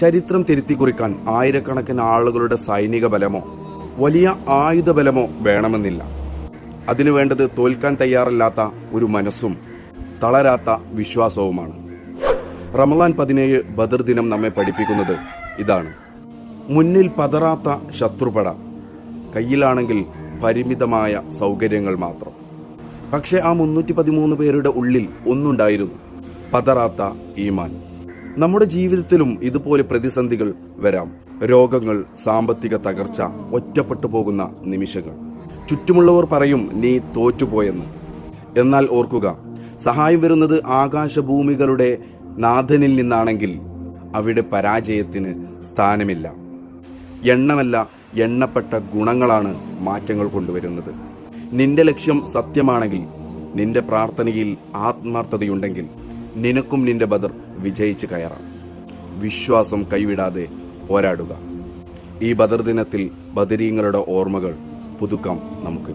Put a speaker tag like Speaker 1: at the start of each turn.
Speaker 1: ചരിത്രം തിരുത്തിക്കുറിക്കാൻ ആയിരക്കണക്കിന് ആളുകളുടെ സൈനിക ബലമോ വലിയ ആയുധ ബലമോ വേണമെന്നില്ല. അതിനു വേണ്ടത് തോൽക്കാൻ തയ്യാറല്ലാത്ത ഒരു മനസ്സും തളരാത്ത വിശ്വാസവുമാണ്. റമളാൻ 17 ബദർ ദിനം നമ്മെ പഠിപ്പിക്കുന്നത് ഇതാണ്. മുന്നിൽ പതറാത്ത ശത്രുപട, കയ്യിലാണെങ്കിൽ പരിമിതമായ സൗകര്യങ്ങൾ മാത്രം. പക്ഷെ ആ 313 പേരുടെ ഉള്ളിൽ ഒന്നുണ്ടായിരുന്നു, പതറാത്ത ഈമാൻ. നമ്മുടെ ജീവിതത്തിലും ഇതുപോലെ പ്രതിസന്ധികൾ വരാം. രോഗങ്ങൾ, സാമ്പത്തിക തകർച്ച, ഒറ്റപ്പെട്ടു പോകുന്ന നിമിഷങ്ങൾ. ചുറ്റുമുള്ളവർ പറയും നീ തോറ്റുപോയെന്ന്. എന്നാൽ ഓർക്കുക, സഹായം വരുന്നത് ആകാശഭൂമികളുടെ നാഥനിൽ നിന്നാണെങ്കിൽ അവിടെ പരാജയത്തിന് സ്ഥാനമില്ല. എണ്ണമല്ല, എണ്ണപ്പെട്ട ഗുണങ്ങളാണ് മാറ്റങ്ങൾ കൊണ്ടുവരുന്നത്. നിന്റെ ലക്ഷ്യം സത്യമാണെങ്കിൽ, നിന്റെ പ്രാർത്ഥനയിൽ ആത്മാർത്ഥതയുണ്ടെങ്കിൽ നിനക്കും നിന്റെ ബദർ വിജയിച്ച് കയറാം. വിശ്വാസം കൈവിടാതെ പോരാടുക. ഈ ബദർ ദിനത്തിൽ ബദരീങ്ങളുടെ ഓർമ്മകൾ പുതുക്കാം നമുക്ക്.